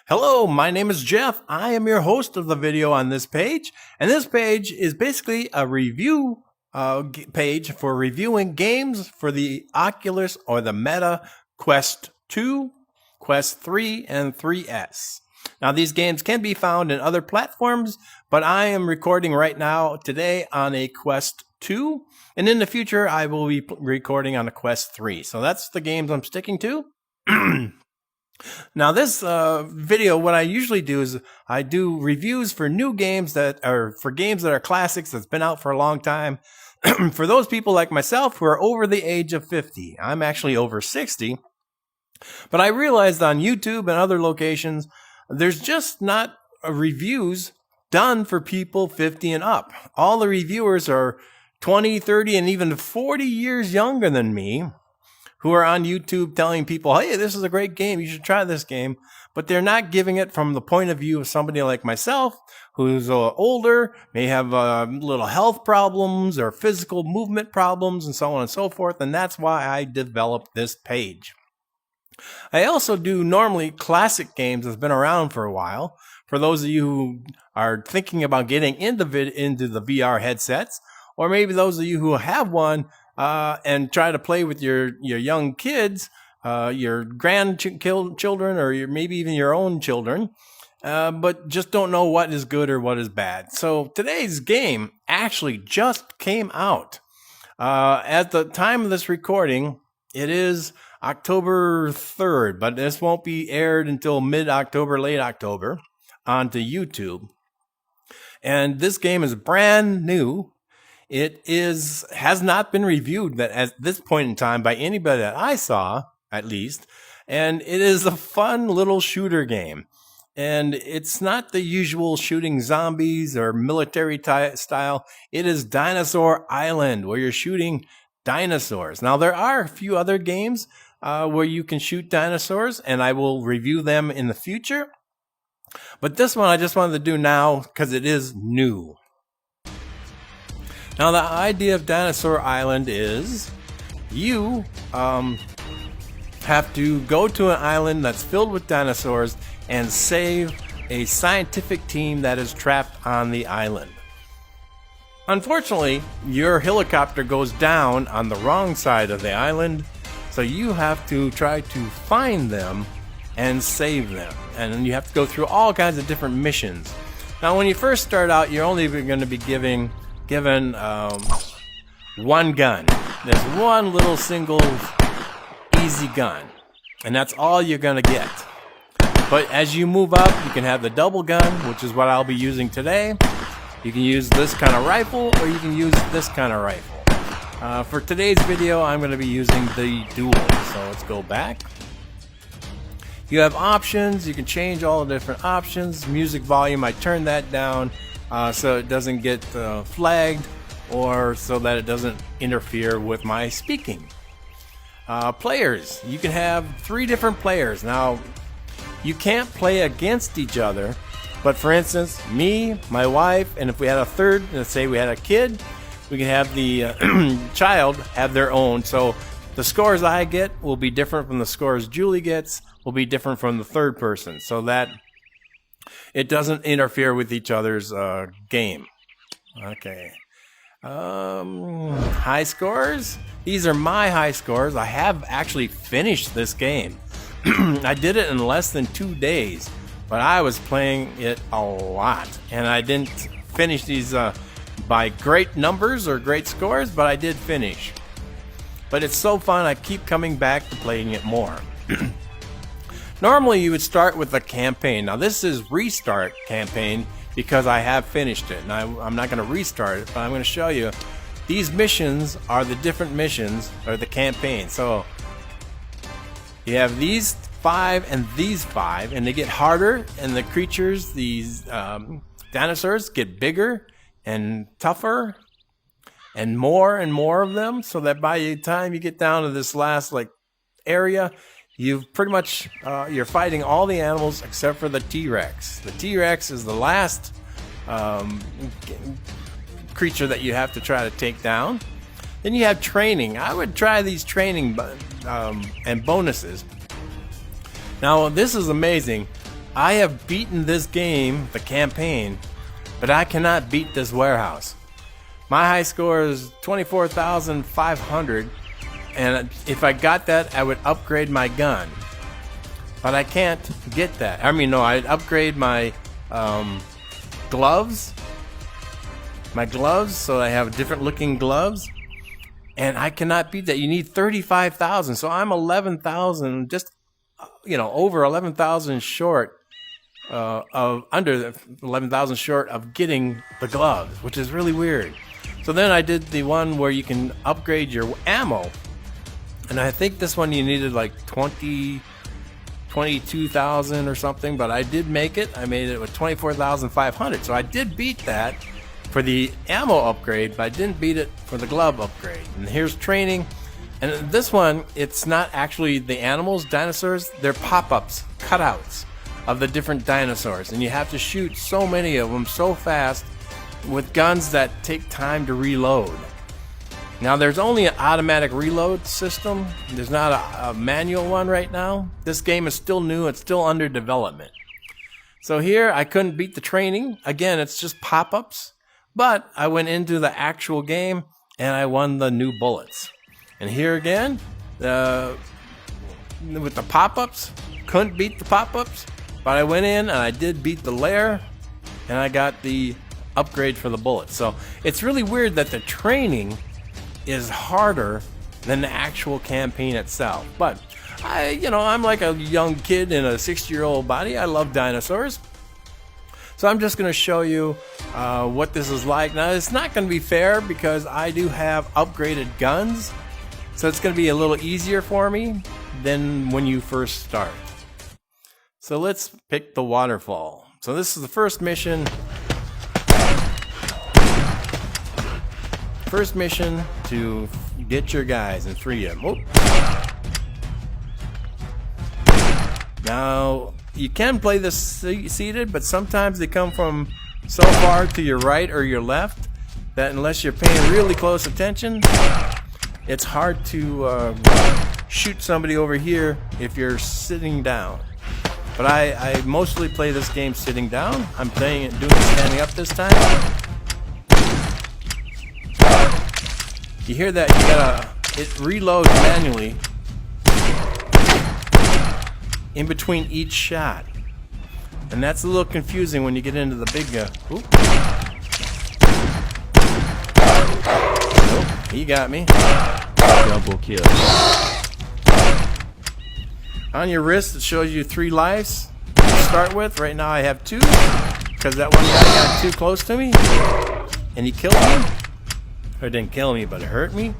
Hello, my name is Jeff. I am your host of the video on this page. And this page is basically a review page for reviewing games for the Oculus or the Meta Quest 2, Quest 3, and 3S. Now, these games can be found in other platforms, but I am recording right now today on a Quest 2. And in the future, I will be recording on a Quest 3. So that's the games I'm sticking to. Now, this video, what I usually do is I do reviews for new games that are for games that are classics that's been out for a long time. For those people like myself who are over the age of 50, I'm actually over 60. But I realized on YouTube and other locations, there's just not reviews done for people 50 and up. All the reviewers are 20, 30, and even 40 years younger than me, who are on YouTube telling people, hey, this is a great game, you should try this game. But they're not giving it from the point of view of somebody like myself, who's older, may have little health problems or physical movement problems and so on and so forth. And that's why I developed this page. I also do normally classic games that's been around for a while. For those of you who are thinking about getting into the VR headsets, or maybe those of you who have one, and try to play with your young kids, your grandchildren, or maybe even your own children, but just don't know what is good or what is bad. So today's game actually just came out. At the time of this recording, it is October 3rd, but this won't be aired until mid-October, late October, onto YouTube. And this game is brand new. It has not been reviewed at this point in time by anybody that I saw, at least. And it is a fun little shooter game. And it's not the usual shooting zombies or military style. It is Dinosaur Island, where you're shooting dinosaurs. Now, there are a few other games where you can shoot dinosaurs, and I will review them in the future. But this one I just wanted to do now because it is new. Now, the idea of Dinosaur Island is you have to go to an island that's filled with dinosaurs and save a scientific team that is trapped on the island. Unfortunately, your helicopter goes down on the wrong side of the island, so you have to try to find them and save them. And then you have to go through all kinds of different missions. Now, when you first start out, you're only going to be given one gun. There's one little single easy gun, and that's all you're gonna get. But as you move up, you can have the double gun, which is what I'll be using today. You can use this kind of rifle, or you can use this kind of rifle. For today's video, I'm going to be using the dual. So let's go back. You have options. You can change all the different options. Music volume, I turned that down so it doesn't get flagged, or so that it doesn't interfere with my speaking. Players, you can have 3 different players. Now, you can't play against each other, but for instance, me, my wife, and if we had a third, let's say we had a kid, we can have the child have their own. So the scores I get will be different from the scores Julie gets, will be different from the third person, so that it doesn't interfere with each other's game. Okay. High scores. These are my high scores. I have actually finished this game. I did it in less than 2 days, but I was playing it a lot. And I didn't finish these by great numbers or great scores, but I did finish. But it's so fun, I keep coming back to playing it more. Normally, you would start with a campaign. Now, this is restart campaign because I have finished it. And I'm not going to restart it, but I'm going to show you. These missions are the different missions, or the campaign. So, you have these 5 and these 5, and they get harder, and the creatures, these dinosaurs, get bigger and tougher, and more of them, so that by the time you get down to this last area, you've pretty much, you're fighting all the animals except for the T-Rex. The T-Rex is the last creature that you have to try to take down. Then you have training. I would try these training and bonuses. Now, this is amazing. I have beaten this game, the campaign, but I cannot beat this warehouse. My high score is 24,500, and if I got that, I would upgrade my gun. But I can't get that. I mean, no, I'd upgrade my gloves. My gloves, so I have different looking gloves. And I cannot beat that. You need 35,000. So I'm 11,000, just, over 11,000 short under 11,000 short of getting the gloves, which is really weird. So then I did the one where you can upgrade your ammo, and I think this one you needed like 22,000 or something, but I did make it. I made it with 24,500, so I did beat that for the ammo upgrade, but I didn't beat it for the glove upgrade. And here's training, and this one, it's not actually the animals, dinosaurs, they're pop-ups, cutouts of the different dinosaurs, and you have to shoot so many of them so fast with guns that take time to reload. Now there's only an automatic reload system. There's not a manual one right now. This game is still new. It's still under development. So here I couldn't beat the training. Again, it's just pop-ups, but I went into the actual game and I won the new bullets. And here again, with the pop-ups, couldn't beat the pop-ups, but I went in and I did beat the lair, and I got the upgrade for the bullets. So it's really weird that the training is harder than the actual campaign itself. But I'm like a young kid in a 60-year-old body. I love dinosaurs. So I'm just going to show you what this is like. Now it's not going to be fair because I do have upgraded guns. So it's going to be a little easier for me than when you first start. So let's pick the Waterfall. So this is the first mission. First mission to get your guys and free them. Oh. Now, you can play this seated, but sometimes they come from so far to your right or your left that unless you're paying really close attention, it's hard to shoot somebody over here if you're sitting down. But I mostly play this game sitting down. I'm playing it doing standing up this time. You hear that? It reloads manually in between each shot, and that's a little confusing when you get into the big. Nope, he got me. Double kill. On your wrist, it shows you 3 lives to start with. Right now, I have 2 because that one guy got too close to me, and he killed me. Or it didn't kill me, but it hurt me.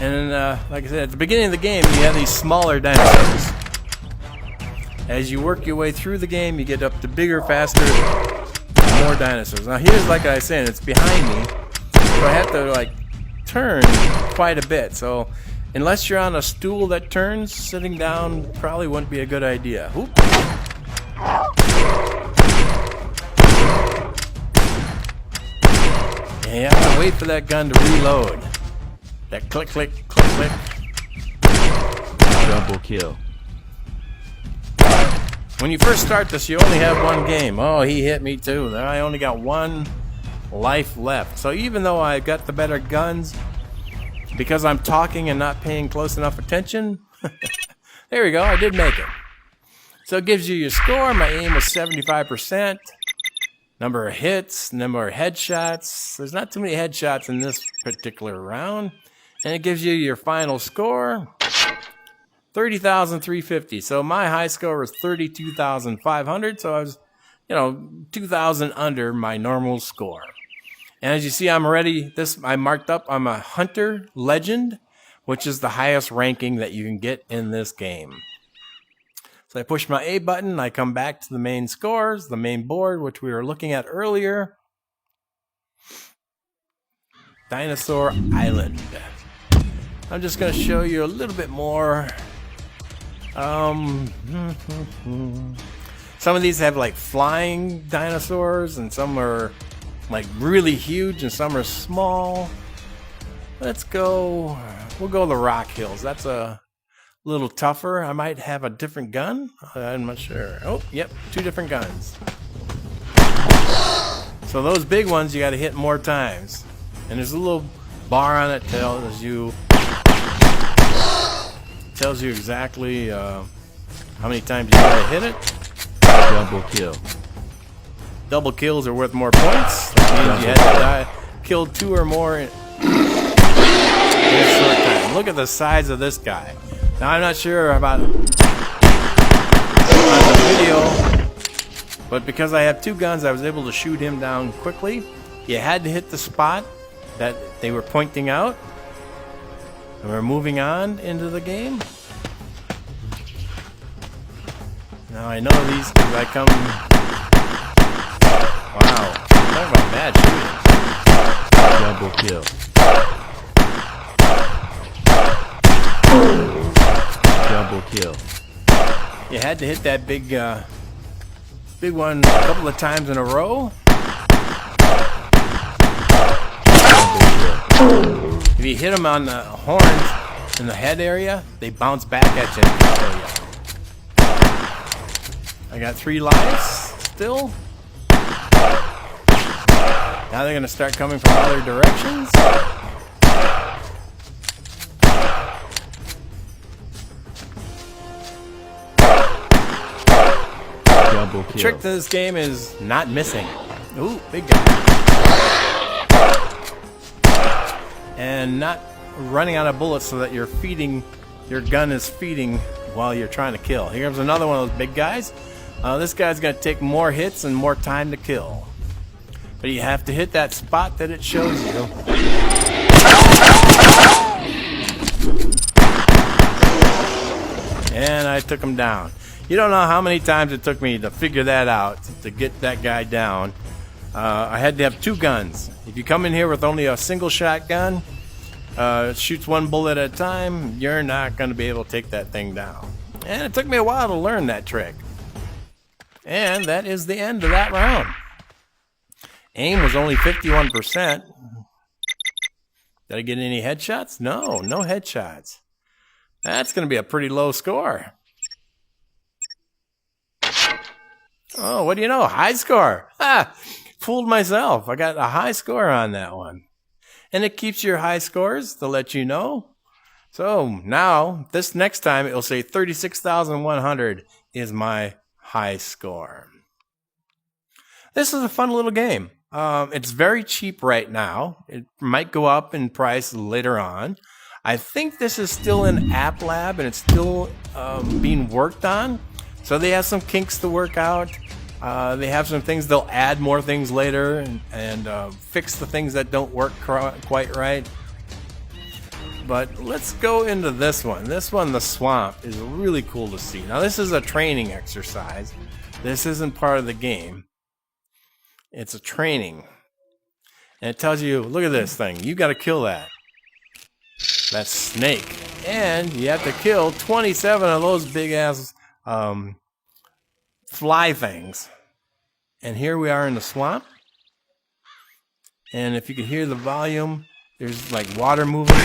And like I said, at the beginning of the game, you have these smaller dinosaurs. As you work your way through the game, you get up to bigger, faster, more dinosaurs. Now here's, like I said, it's behind me, so I have to turn quite a bit. So unless you're on a stool that turns, sitting down probably wouldn't be a good idea. Oop. And you have to wait for that gun to reload. That click, click, click, click. Double kill. When you first start this, you only have 1 game. Oh, he hit me too. I only got 1 life left. So even though I got the better guns, because I'm talking and not paying close enough attention, there we go, I did make it. So it gives you your score. My aim was 75%. Number of hits, number of headshots. There's not too many headshots in this particular round. And it gives you your final score, 30,350. So my high score was 32,500. So I was, 2,000 under my normal score. And as you see, I'm already, I marked up, I'm a Hunter Legend, which is the highest ranking that you can get in this game. So I push my A button, I come back to the main scores, the main board, which we were looking at earlier. Dinosaur Island. I'm just going to show you a little bit more. Some of these have flying dinosaurs, and some are really huge, and some are small. We'll go the Rock Hills. That's a little tougher. I might have a different gun. I'm not sure. Oh, yep, 2 different guns. So those big ones you got to hit more times. And there's a little bar on it tells you exactly how many times you got to hit it. Double kill. Double kills are worth more points. That means you had to kill 2 or more in a short time. Look at the size of this guy. Now I'm not sure about on the video, but because I have 2 guns, I was able to shoot him down quickly. You had to hit the spot that they were pointing out. And we're moving on into the game. Now I know these because I come. Wow, talk about bad shooting. Double kill. Double kill. You had to hit that big one a couple of times in a row. If you hit them on the horns in the head area, they bounce back at you and kill you. I got 3 lives still. Now they're going to start coming from other directions. Double kill. The trick to this game is not missing. Ooh, big guy. And not running out of bullets so that your gun is feeding while you're trying to kill. Here comes another one of those big guys. This guy's going to take more hits and more time to kill. But you have to hit that spot that it shows you. And I took him down. You don't know how many times it took me to figure that out, to get that guy down. I had to have 2 guns. If you come in here with only a single shotgun, shoots 1 bullet at a time, you're not going to be able to take that thing down. And it took me a while to learn that trick. And that is the end of that round. Aim was only 51%. Did I get any headshots? No headshots. That's going to be a pretty low score. Oh, what do you know? High score. Ah, fooled myself. I got a high score on that one. And it keeps your high scores to let you know. So now, this next time, it will say 36,100 is my high score. This is a fun little game. It's very cheap right now. It might go up in price later on. I think this is still in App Lab and it's still being worked on. So they have some kinks to work out. They have some things, they'll add more things later and fix the things that don't work quite right. But let's go into this one. This one, the swamp, is really cool to see. Now this is a training exercise. This isn't part of the game. It's a training. And it tells you, look at this thing. You got to kill that. That snake. And you have to kill 27 of those big ass fly things. And here we are in the swamp. And if you can hear the volume, there's like water moving.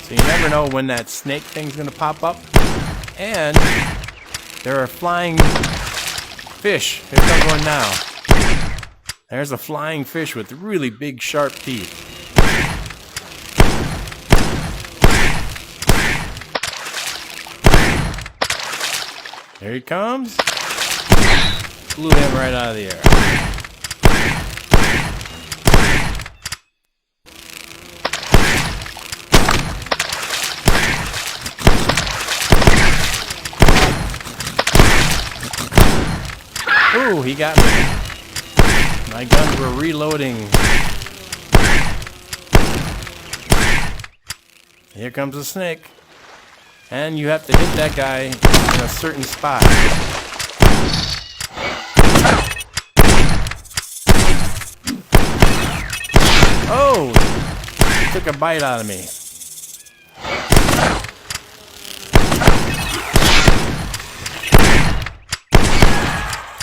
So you never know when that snake thing's gonna pop up. And there are flying fish. Here comes one now. There's a flying fish with really big sharp teeth. There he comes. Blew him right out of the air. Ooh, he got me. My guns were reloading. Here comes a snake. And you have to hit that guy in a certain spot. Oh! He took a bite out of me.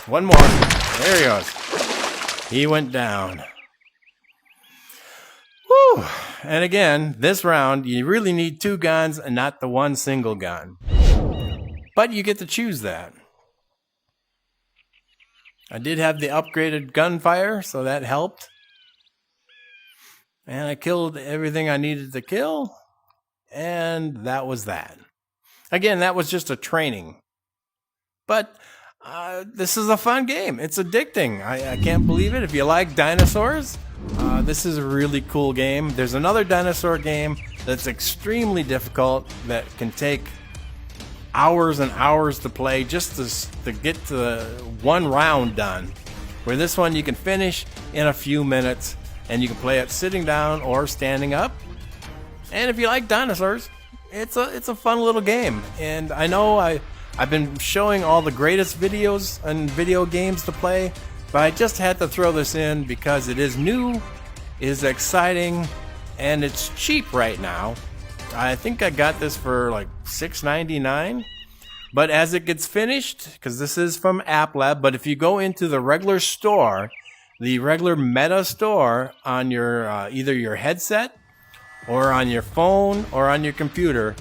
One more. There he goes. He went down. Whew. And again, this round, you really need 2 guns and not the one single gun. But you get to choose that. I did have the upgraded gunfire, so that helped. And I killed everything I needed to kill. And that was that. Again, that was just a training. But this is a fun game. It's addicting. I can't believe it. If you like dinosaurs, this is a really cool game. There's another dinosaur game that's extremely difficult that can take hours and hours to play just to get to one round done. Where this one you can finish in a few minutes, and you can play it sitting down or standing up. And if you like dinosaurs, it's a fun little game. And I know I've been showing all the greatest videos and video games to play, but I just had to throw this in because it is new, is exciting, and it's cheap right now. I think I got this for like $6.99. But as it gets finished, because this is from App Lab, but if you go into the regular store, the regular Meta store on your either your headset or on your phone or on your computer,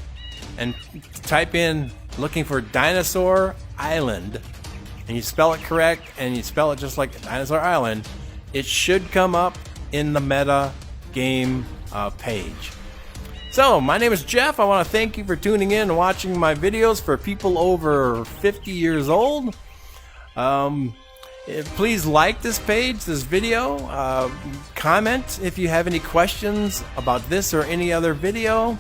and type in looking for Dinosaur Island, and you spell it correct and you spell it just like Dinosaur Island, it should come up in the Meta game page. So, my name is Jeff. I want to thank you for tuning in and watching my videos for people over 50 years old. Please like this page, this video. Comment if you have any questions about this or any other video.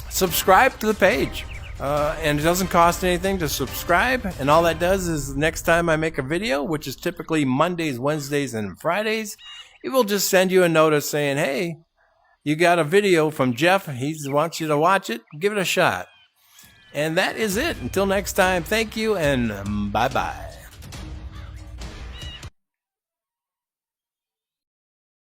Subscribe to the page. And it doesn't cost anything to subscribe. And all that does is next time I make a video, which is typically Mondays, Wednesdays, and Fridays, it will just send you a notice saying, hey, you got a video from Jeff. He wants you to watch it. Give it a shot. And that is it. Until next time, thank you and bye-bye.